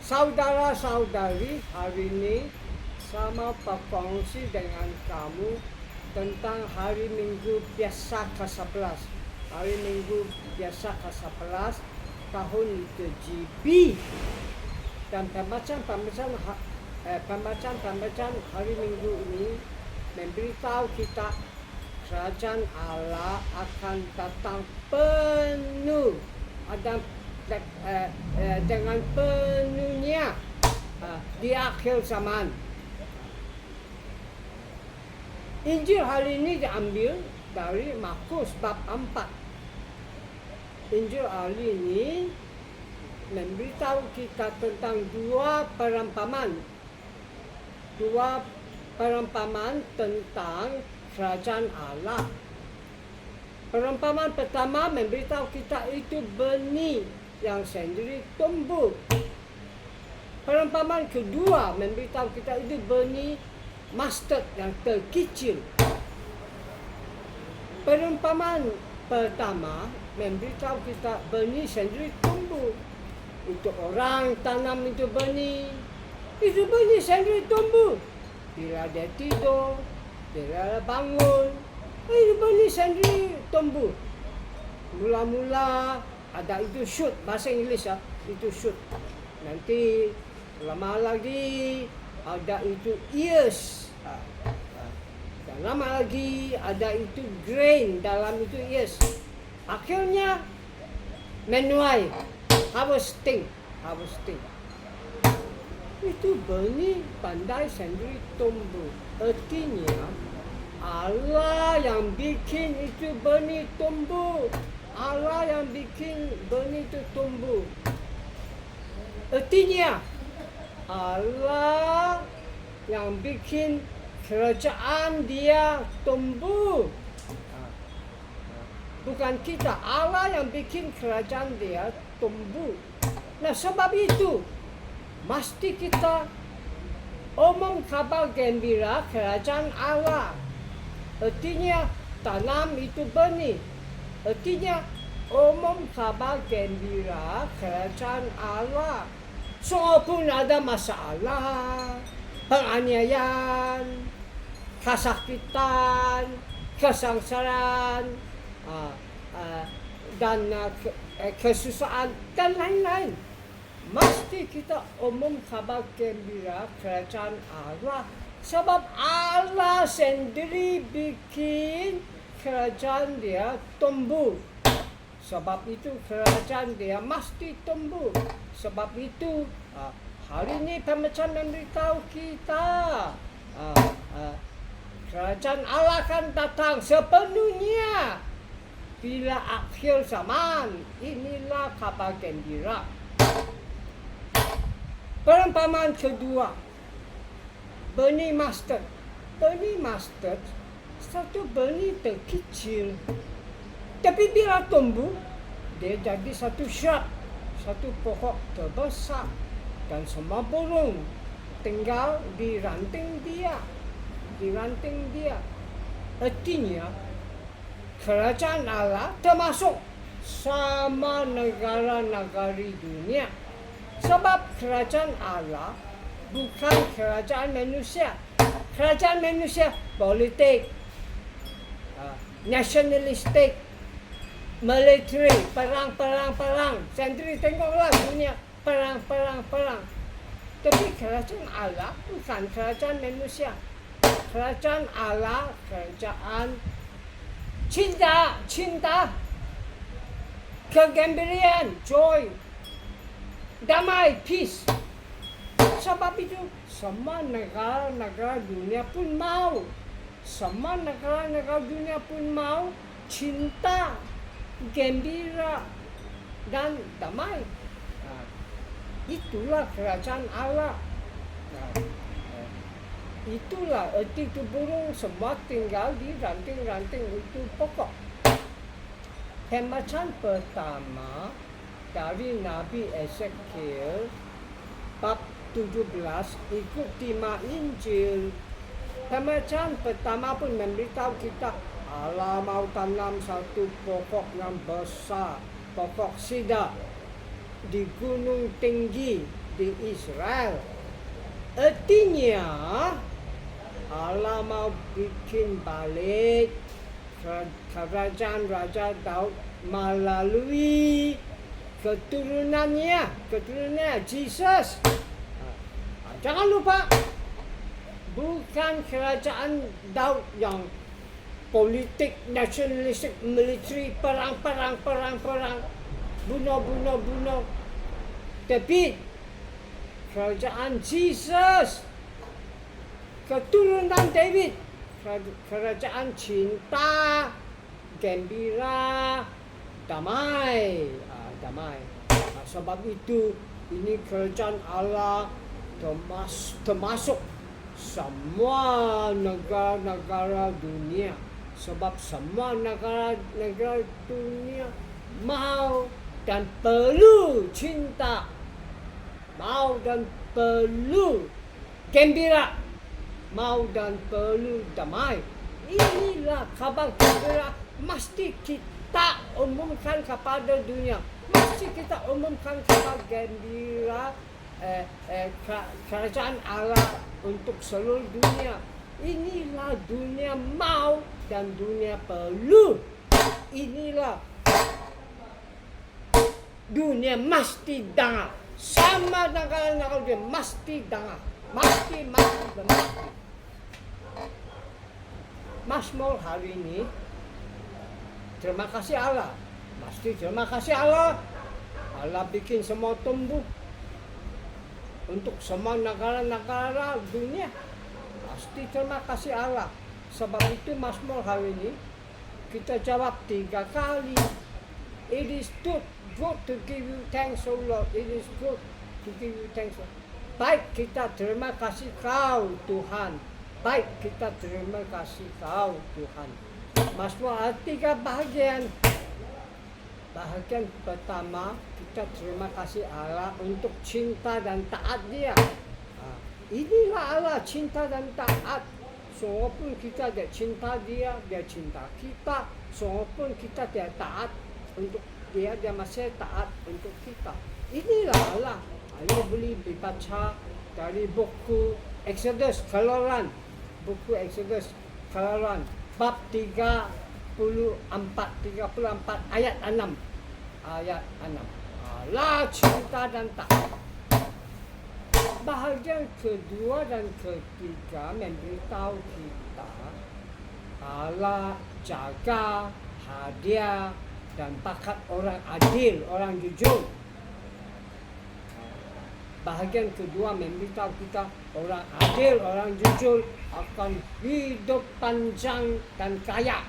Saudara-saudari, hari ini sama berkongsi dengan kamu tentang hari Minggu biasa ke-11. Hari Minggu biasa ke-11 tahun liturgi dan pembacaan hari Minggu ini memberitahu kita kerajaan Allah akan datang penuh dengan penuhnya di akhir zaman. Injil hari ini diambil dari Markus bab 4. Injil hari ini memberitahu kita tentang dua perumpamaan tentang kerajaan Allah. Perumpamaan pertama memberitahu kita itu benih yang sendiri tumbuh. Perumpamaan kedua memberitahu kita itu benih mustard yang terkecil. Perumpamaan pertama memberitahu kita benih sendiri tumbuh. Itu orang tanam itu benih sendiri tumbuh. Bila dia tidur, bila dia bangun, itu benih sendiri tumbuh. Mula-mula ada itu shoot, bahasa Inggeris itu shoot. Nanti lama lagi ada itu ears. Dan lama lagi ada itu grain dalam itu ears. Akhirnya menuai, harvesting. Itu benih pandai sendiri tumbuh. Artinya Allah yang bikin itu benih tumbuh. Allah yang bikin benih itu tumbuh. Artinya Allah yang bikin kerajaan dia tumbuh. Bukan kita. Allah yang bikin kerajaan dia tumbuh. Nah, sebab itu mesti kita omong kabar gembira kerajaan Allah. Artinya tanam itu benih. Artinya omong kabar gembira kerajaan Allah. Walaupun ada masalah, penganiayaan, kesakitan, kesengsaraan, dan kesusahan dan lain-lain. Mesti kita omong kabar gembira kerajaan Allah. Sebab Allah sendiri bikin kerajaan dia tumbuh. Sebab itu kerajaan dia mesti tumbuh. Sebab itu hari ini pembacaan memberitahu kita kerajaan Allah akan datang sepenuhnya bila akhir zaman. Inilah kabar gembira. Perumpamaan kedua, benih mustard. Benih mustard satu benih terkecil, tapi bila tumbuh dia jadi satu shrub, satu pokok terbesar, dan semua burung tinggal di ranting dia. Artinya kerajaan Allah termasuk sama negara-negara dunia. Sebab kerajaan Allah bukan kerajaan manusia. Kerajaan manusia politik, nasionalistik, military, perang. Sendiri tengoklah dunia perang. Tapi kerajaan Allah bukan kerajaan manusia. Kerajaan Allah kerajaan cinta, kegembiraan, joy, damai, peace. Sebab itu semua negara-negara dunia pun mau. Semua negara-negara dunia pun mau cinta, gembira, dan damai. Itulah kerajaan Allah. Itulah erti itu burung semua tinggal di ranting-ranting itu pokok. Pembacaan pertama dari Nabi Ezekiel bab 17 ikut tema Injil. Pembacaan pertama pun memberitahu kita Allah mau tanam satu pokok yang besar, pokok sida di gunung tinggi di Israel. Artinya Allah mau bikin balik kerajaan Raja Daud melalui keturunannya Jesus. Jangan lupa, bukan kerajaan Daud yang politik, nasionalistik, militeri, perang, bunuh. Tapi kerajaan Jesus, keturunan David, kerajaan cinta, gembira, damai. Sebab itu ini kerajaan Allah termasuk semua negara-negara dunia. Sebab semua negara dunia mau dan perlu cinta, mau dan perlu gembira, mau dan perlu damai. Inilah kabar gembira mesti kita umumkan kepada dunia. Mesti kita umumkan kabar gembira kerajaan Allah untuk seluruh dunia. Inilah dunia mau dan dunia perlu. Inilah dunia mesti dengar. Sama negara-negara dia mesti dengar. Mesti. Mazmur hari ini, terima kasih Allah. Mesti terima kasih Allah. Allah bikin semua tumbuh untuk semua negara-negara dunia. Pasti terima kasih Allah. Sebab itu Mazmur hari ini kita jawab 3 kali. It is good to give you thanks, O Lord. It is good to give you thanks. Baik kita terima kasih Kau Tuhan. Baik kita terima kasih Kau Tuhan. Mazmur ada 3 bahagian. Bahagian pertama, kita terima kasih Allah untuk cinta dan taat Dia. Inilah Allah, cinta dan taat. Walaupun kita tidak cinta Dia cinta kita. Walaupun kita tidak taat untuk Dia masih taat untuk kita. Inilah Allah. Ayo boleh dibaca dari buku Exodus, Keluaran. Buku Exodus, Keluaran. Bab 34 ayat 6. Allah cinta dan taat. Bahagian kedua dan ketiga memberitahu kita Allah jaga, hadiah dan bakat orang adil, orang jujur. Bahagian kedua memberitahu kita orang adil, orang jujur akan hidup panjang dan kaya.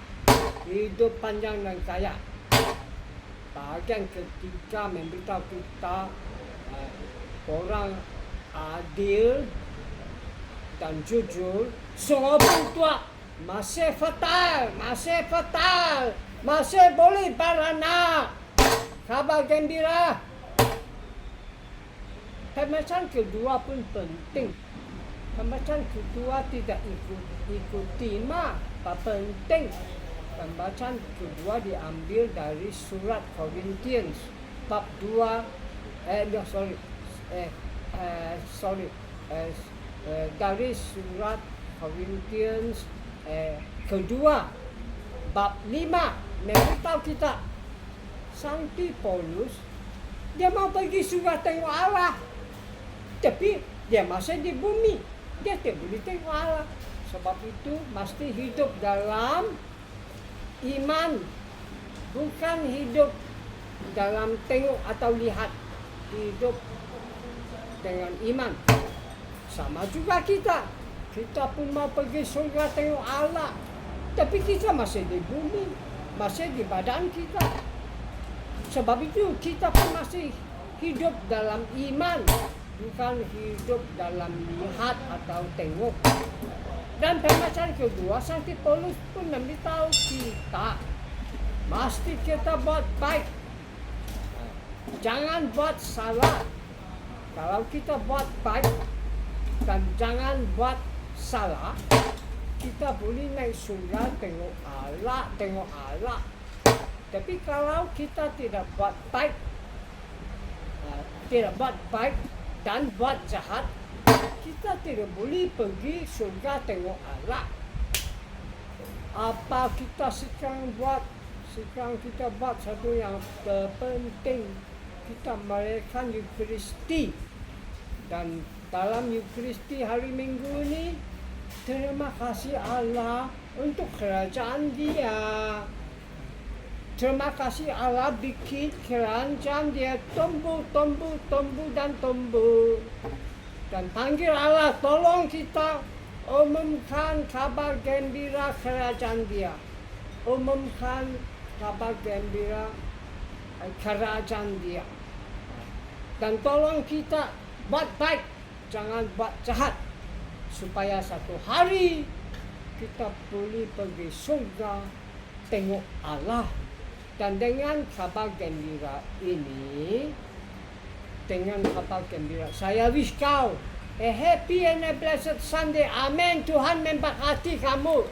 Hidup panjang dan kaya. Bahagian ketiga memberitahu kita orang adil dan jujur walaupun tua masih fatal, masih boleh beranak. Kabar gembira. Pembacaan kedua pun penting. Pembacaan kedua tidak ikuti penting. Pembacaan kedua diambil dari surat Korintians bab 2 dari surat Korintians kedua bab 5 memberitahu kita Santi Paulus dia mau pergi surga tengok Allah, tapi dia masih di bumi, dia tidak boleh tengok Allah. Sebab itu mesti hidup dalam iman, bukan hidup dalam tengok atau lihat. Hidup dengan iman. Sama juga kita pun mau pergi surga tengok Allah, tapi kita masih di bumi, masih di badan kita. Sebab itu kita pun masih hidup dalam iman, bukan hidup dalam lihat atau tengok. Dan pembacaan kedua, Santi Paulus pun memberitahu kita mesti kita buat baik, jangan buat salah. Kalau kita buat baik dan jangan buat salah, kita boleh naik surga tengok Allah. Tapi kalau kita tidak buat baik, dan buat jahat, kita tidak boleh pergi surga tengok Allah. Apa kita sekarang buat? Sekarang kita buat satu yang terpenting. Kita merayakan Eukaristi. Dan dalam Eukaristi hari Minggu ini, terima kasih Allah untuk kerajaan Dia. Terima kasih Allah bikin kerajaan Dia tumbuh dan tumbuh. Dan panggil Allah, tolong kita umumkan kabar gembira kerajaan Dia. Umumkan kabar gembira kerajaan Dia. Dan tolong kita buat baik, jangan buat jahat. Supaya satu hari kita boleh pergi surga tengok Allah. Dan dengan kabar gembira ini, saya wish kau a happy and a blessed Sunday. Amen. Tuhan memberkati kamu.